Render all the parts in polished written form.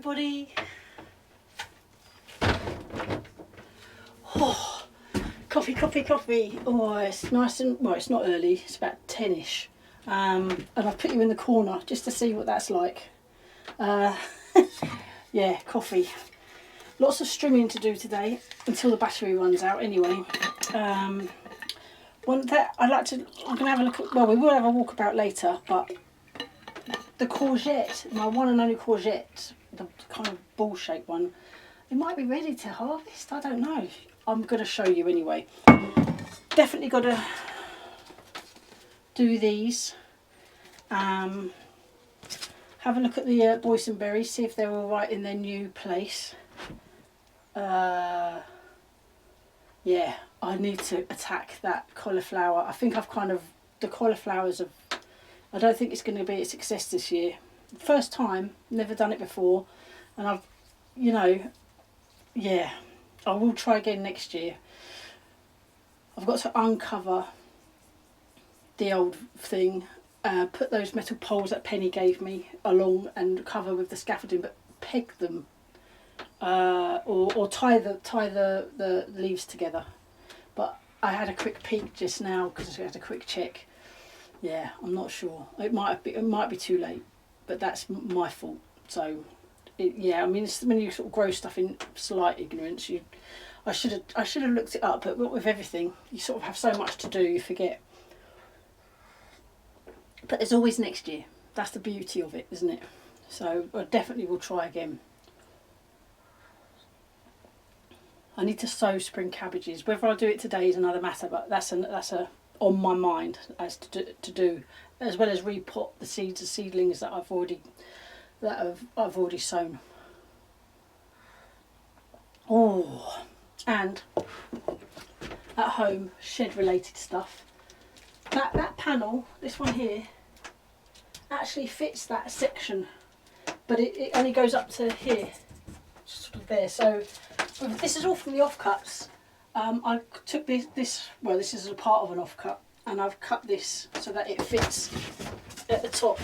everybody. Oh, coffee. Oh, it's nice and, well, it's not early, it's about 10ish. And I've put you in the corner just to see what that's like. Yeah, coffee. Lots of strimming to do today until the battery runs out anyway. One that I'm going to have a look at, well, we will have a walkabout later, but the courgette, my one and only courgette, the kind of ball shaped one, it might be ready to harvest, I don't know. I'm going to show you anyway. Definitely got to do these. Have a look at the boysenberries, see if they're all right in their new place. Yeah, I need to attack that cauliflower. I think I've kind of, the cauliflowers have, I don't think it's going to be a success this year. First time, never done it before, and I've, you know, yeah, I will try again next year. I've got to uncover the old thing, put those metal poles that Penny gave me along and cover with the scaffolding, but peg them, or tie the leaves together. But I had a quick peek just now because I had a quick check. Yeah, I'm not sure. It might be too late, but that's my fault. So, yeah, I mean, it's when you sort of grow stuff in slight ignorance, I should have looked it up. But with everything, you sort of have so much to do, you forget. But there's always next year. That's the beauty of it, isn't it? So I definitely will try again. I need to sow spring cabbages. Whether I do it today is another matter, but that's a on my mind as to do, as well as repot the seeds, the seedlings that I've already sown. Oh, and at home, shed related stuff. That panel, this one here, actually fits that section, but it only goes up to here, sort of there. So this is all from the offcuts. I took this, well, this is a part of an offcut, and I've cut this so that it fits at the top.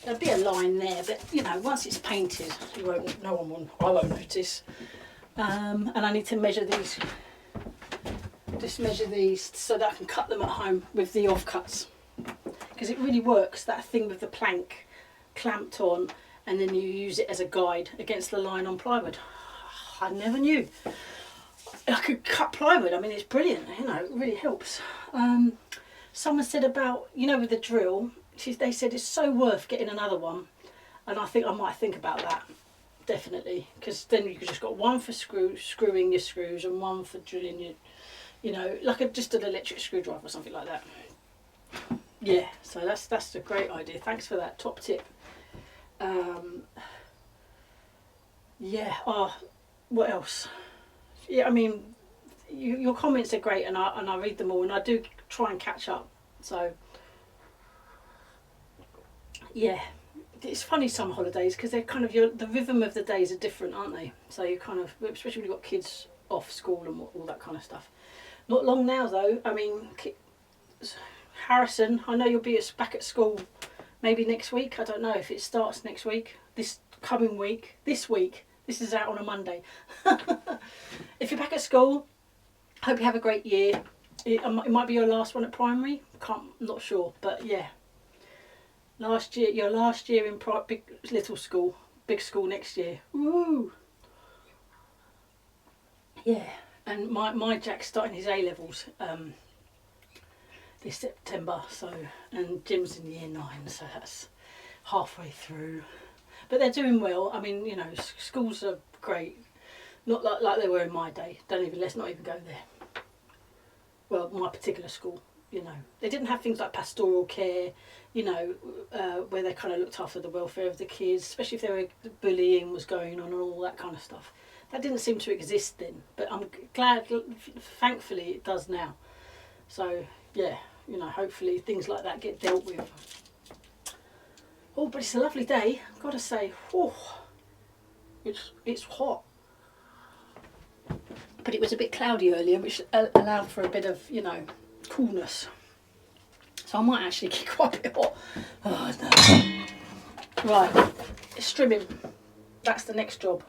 There'll be a line there, but you know, once it's painted, I won't notice. And I need to measure these. Just measure these so that I can cut them at home with the offcuts, because it really works, that thing with the plank clamped on and then you use it as a guide against the line on plywood. I never knew I could cut plywood. I mean, it's brilliant, you know, it really helps. Someone said about, you know, with the drill, they said it's so worth getting another one, and I think I might think about that, definitely, because then you just got one for screwing your screws and one for drilling your, you know, like just an electric screwdriver or something like that. Yeah, so that's a great idea. Thanks for that top tip. Yeah. Oh, what else? Yeah, I mean, your comments are great, and I read them all, and I do try and catch up. So yeah, it's funny some holidays because they're kind of the rhythm of the days are different, aren't they? So you kind of, especially when you've got kids off school and all that kind of stuff. Not long now though. I mean, Harrison, I know you'll be back at school maybe next week. I don't know if it starts next week, this coming week, this week. This is out on a Monday. If you're back at school, hope you have a great year. It might be your last one at primary. Not sure, but yeah. Your last year in little school, big school next year. Woo! Yeah. And my Jack's starting his A-levels this September, so, and Jim's in year 9, so that's halfway through. But they're doing well. I mean, you know, schools are great, not like they were in my day. Let's not even go there. Well, my particular school, you know, they didn't have things like pastoral care, you know, where they kind of looked after the welfare of the kids, especially if bullying was going on and all that kind of stuff. That didn't seem to exist then, but I'm glad, thankfully it does now. So yeah, you know, hopefully things like that get dealt with. Oh, but it's a lovely day, I've got to say. Oh, it's hot. But it was a bit cloudy earlier, which allowed for a bit of, you know, coolness. So I might actually get quite a bit hot. Oh no. Right, strimming. that's the next job.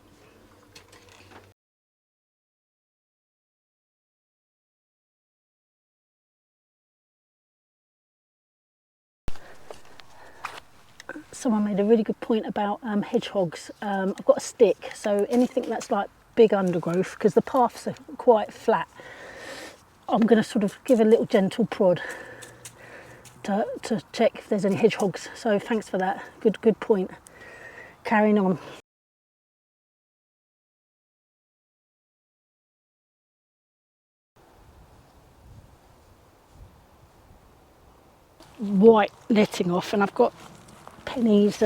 Someone made a really good point about hedgehogs. I've got a stick, so anything that's like big undergrowth, because the paths are quite flat, I'm going to sort of give a little gentle prod to check if there's any hedgehogs. So thanks for that. Good point. Carrying on. White netting off, and I've got Penny's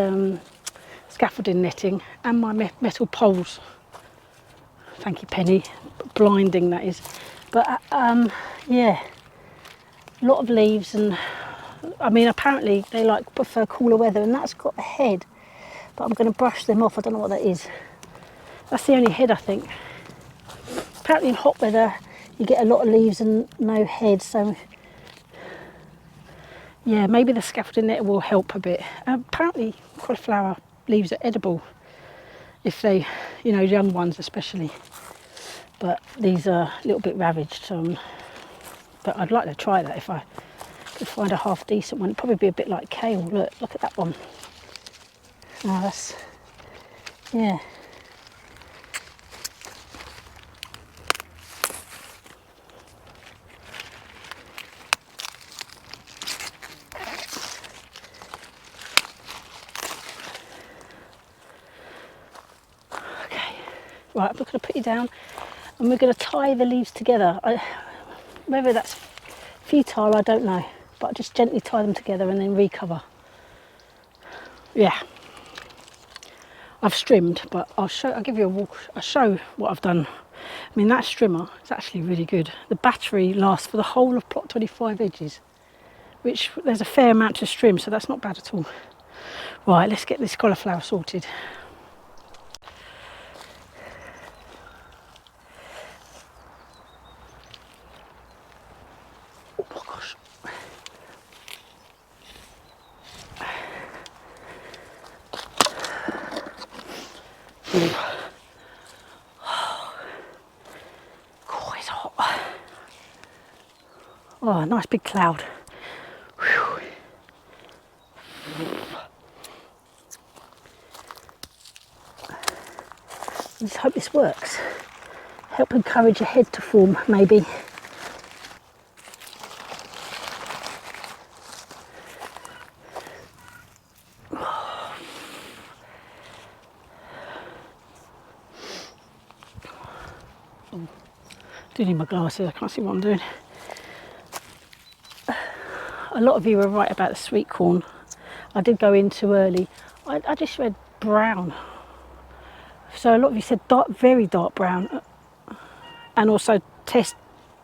scaffolding netting and my metal poles. Thank you, Penny. Blinding, that is. But yeah, a lot of leaves, and I mean apparently they like prefer cooler weather, and that's got a head, but I'm going to brush them off. I don't know what that is. That's the only head, I think. Apparently in hot weather you get a lot of leaves and no head, so yeah, maybe the scaffolding net will help a bit. Apparently cauliflower leaves are edible if they, you know, young ones especially, but these are a little bit ravaged, but I'd like to try that if I could find a half decent one. It'd probably be a bit like kale. Look at that one. Oh, that's, yeah. Right, I'm going to put you down and we're going to tie the leaves together. Whether that's futile, I don't know, but I'll just gently tie them together and then recover. Yeah, I've strimmed, but I'll give you a walk. I'll show what I've done. I mean, that strimmer is actually really good. The battery lasts for the whole of plot 25 edges, which there's a fair amount to strim, so that's not bad at all. Right, let's get this cauliflower sorted. Oh, nice big cloud. Whew. I just hope this works. Help encourage a head to form, maybe. Do need my glasses, I can't see what I'm doing. A lot of you were right about the sweet corn. I did go in too early. I just read brown. So a lot of you said dark, very dark brown. And also test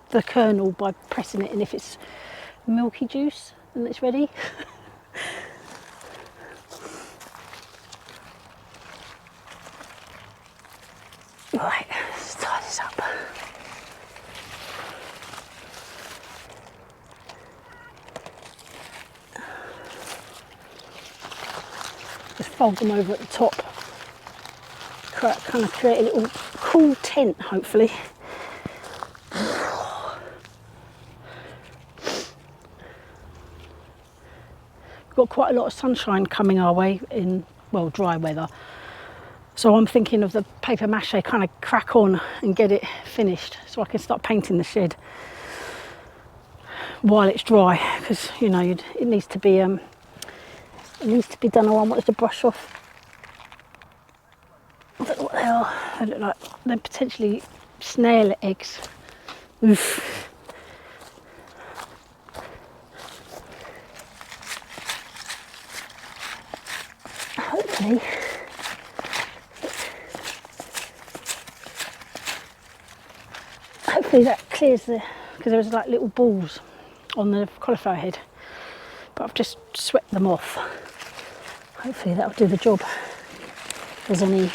the kernel by pressing it, and if it's milky juice, then it's ready. Right, let's tie this up. Just fold them over at the top. Kind of create a little cool tent, hopefully. We've got quite a lot of sunshine coming our way in, well, dry weather. So I'm thinking of the paper mache kind of crack on and get it finished so I can start painting the shed while it's dry, because you know it needs to be done. Oh, I wanted to brush off. I don't know what they are. They look like they're potentially snail eggs. Oof. Hopefully that clears the, because there was like little balls on the cauliflower head, but I've just swept them off. Hopefully that'll do the job. If there's any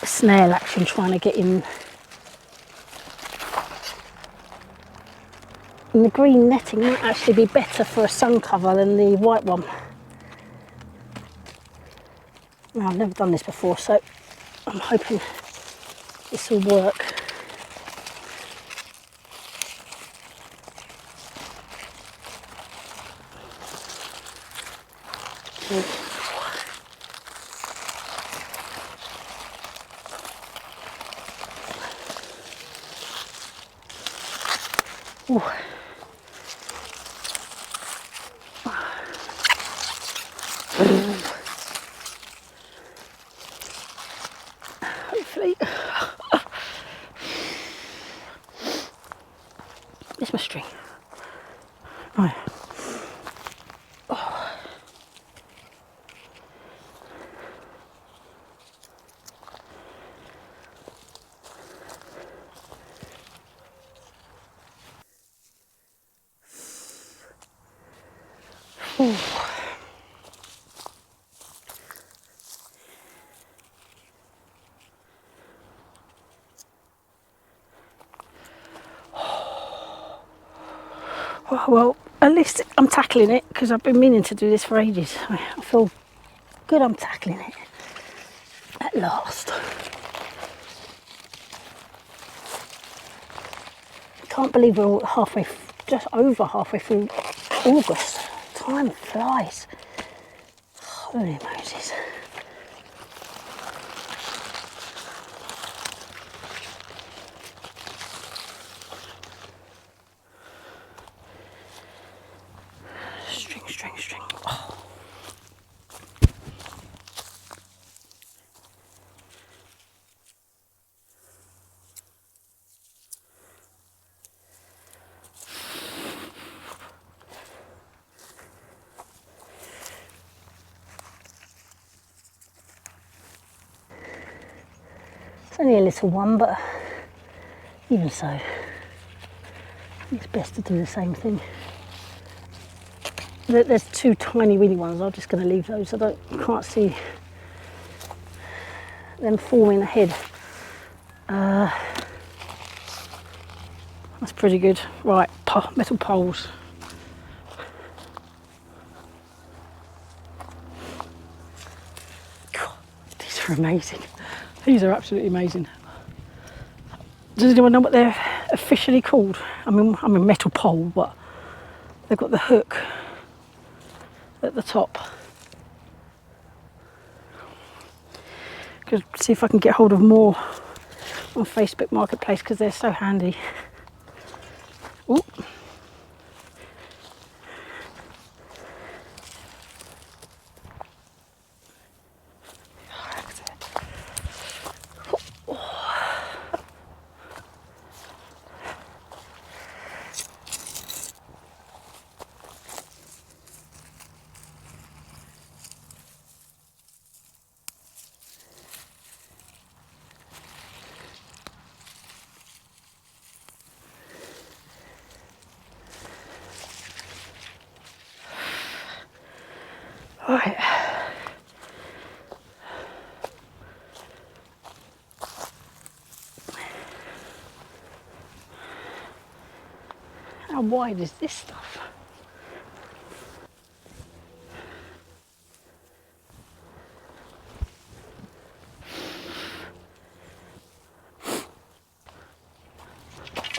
snail action trying to get in. And the green netting might actually be better for a sun cover than the white one. Now, I've never done this before, so I'm hoping this will work. Ooh. Hopefully. It's my string. Right. Oh. Ooh. Well, at least I'm tackling it, because I've been meaning to do this for ages. I feel good I'm tackling it at last. Can't believe we're halfway, just over halfway through August. Time flies. Holy Moses. String. Oh. It's only a little one, but even so, it's best to do the same thing. There's two tiny weeny ones. I'm just going to leave those. Can't see them forming ahead. That's pretty good. Right, metal poles. God, these are amazing. These are absolutely amazing. Does anyone know what they're officially called? I mean metal pole, but they've got the hook at the top. Could see if I can get hold of more on Facebook Marketplace, because they're so handy. Ooh. Right. How wide is this stuff?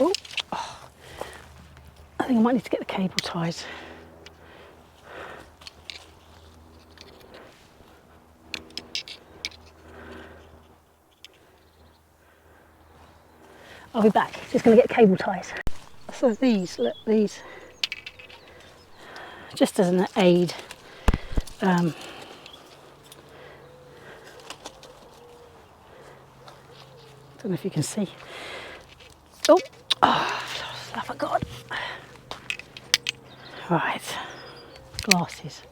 Oh, I think I might need to get the cable ties. I'll be back. Just going to get cable ties. So these, look, these, just as an aid. Don't know if you can see. Oh, I forgot. Right, glasses.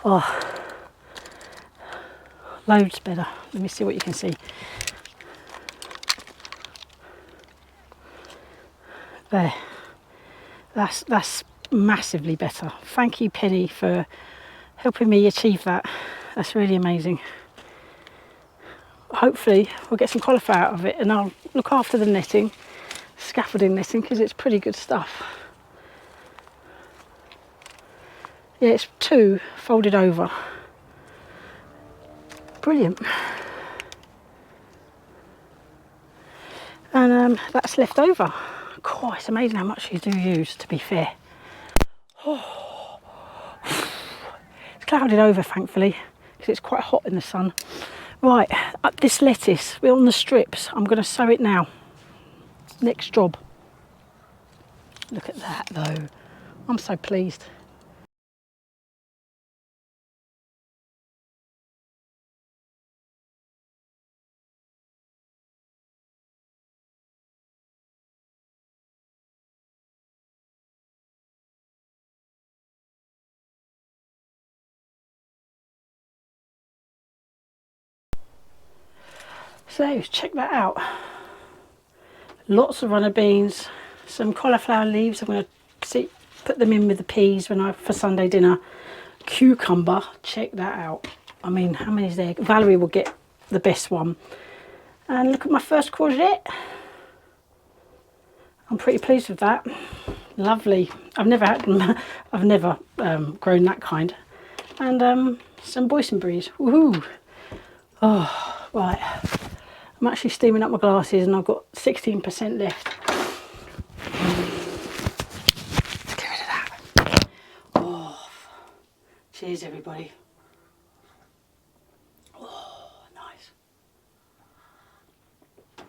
Oh, loads better. Let me see what you can see. There, that's massively better. Thank you, Penny, for helping me achieve that. That's really amazing. Hopefully we'll get some cauliflower out of it, and I'll look after the netting, scaffolding netting, because it's pretty good stuff. Yeah, it's 2 folded over. Brilliant. And that's left over. God, it's amazing how much you do use, to be fair. Oh. It's clouded over, thankfully, because it's quite hot in the sun. Right, up this lettuce, we're on the strips. I'm going to sow it now. Next job. Look at that, though. I'm so pleased. So check that out. Lots of runner beans, some cauliflower leaves. I'm going to put them in with the peas for Sunday dinner. Cucumber, check that out. I mean, how many is there? Valerie will get the best one. And look at my first courgette. I'm pretty pleased with that. Lovely. I've never grown that kind. And some boysenberries. Woohoo! Oh, right. I'm actually steaming up my glasses, and I've got 16% left. Get rid of that. Oh, cheers, everybody. Oh, nice.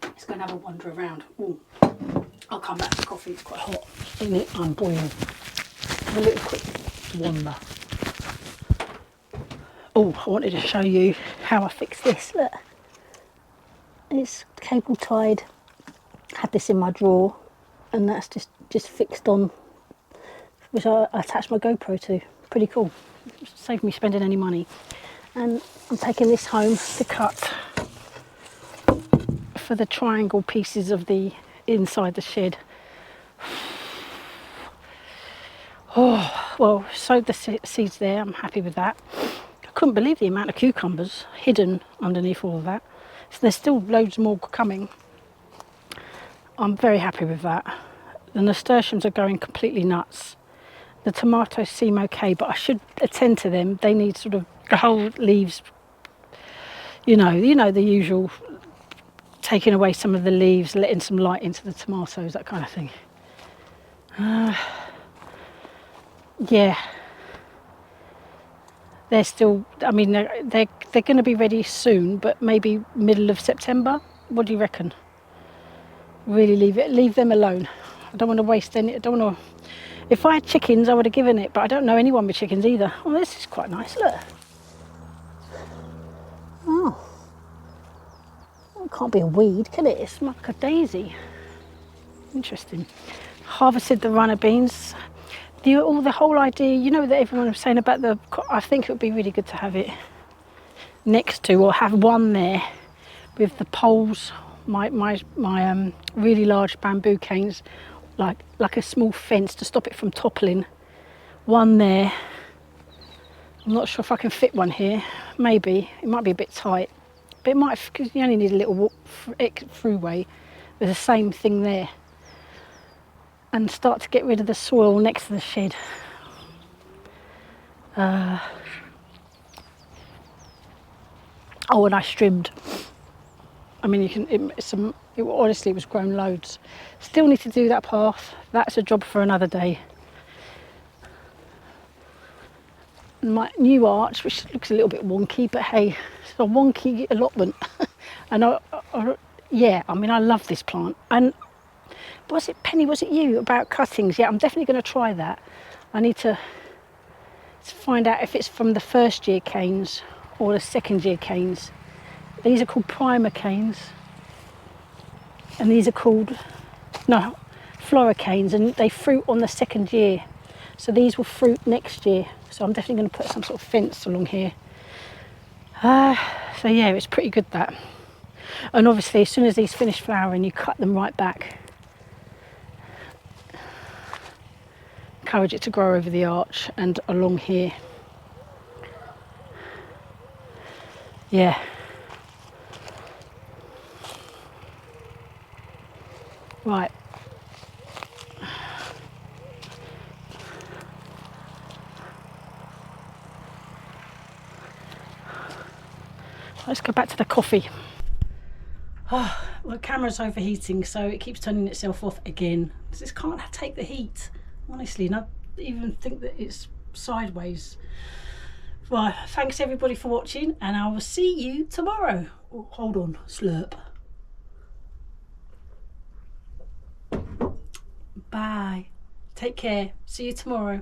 Let's go and have a wander around. Ooh. I'll come back to coffee. It's quite hot, isn't it? I'm boiling. Have a little quick wander. Oh, I wanted to show you how I fixed this. Look. It's cable tied. Had this in my drawer, and that's just fixed on, which I attached my GoPro to. Pretty cool. Saved me spending any money. And I'm taking this home to cut for the triangle pieces of the inside the shed. Oh, well, sowed the seeds there. I'm happy with that. I couldn't believe the amount of cucumbers hidden underneath all of that. So there's still loads more coming. I'm very happy with that. The nasturtiums are going completely nuts. The tomatoes seem okay, but I should attend to them. They need sort of the whole leaves, you know the usual, taking away some of the leaves, letting some light into the tomatoes, that kind of thing. Yeah. They're still, I mean, they're going to be ready soon, but maybe middle of September. What do you reckon? Really leave them alone. I don't want to waste any. I don't want to. If I had chickens, I would have given it, but I don't know anyone with chickens either. Oh, this is quite nice. Look. Oh, it can't be a weed, can it? It's like a daisy. Interesting. Harvested the runner beans. The whole idea, that everyone was saying about I think it would be really good to have it next to, or have one there with the poles, my really large bamboo canes, like a small fence to stop it from toppling. One there. I'm not sure if I can fit one here. Maybe. It might be a bit tight, but it might, because you only need a little walk throughway. There's the same thing there. And start to get rid of the soil next to the shed. Oh, and I strimmed. I mean, it honestly was grown loads. Still need to do that path. That's a job for another day. My new arch, which looks a little bit wonky, but hey, it's a wonky allotment. And I love this plant. And was it Penny, was it you, about cuttings? Yeah, I'm definitely going to try that. I need to find out if it's from the first year canes or the second year canes. These are called primer canes, and these are called flora canes, and they fruit on the second year. So these will fruit next year. So I'm definitely going to put some sort of fence along here. So yeah, it's pretty good, that. And obviously as soon as these finish flowering, you cut them right back. Encourage it to grow over the arch and along here. Yeah. Right. Let's go back to the coffee. Oh, well, the camera's overheating, so it keeps turning itself off again. This can't take the heat, honestly, and I even think that it's sideways. Right, thanks everybody for watching, and I will see you tomorrow. Oh, hold on, slurp. Bye. Take care. See you tomorrow.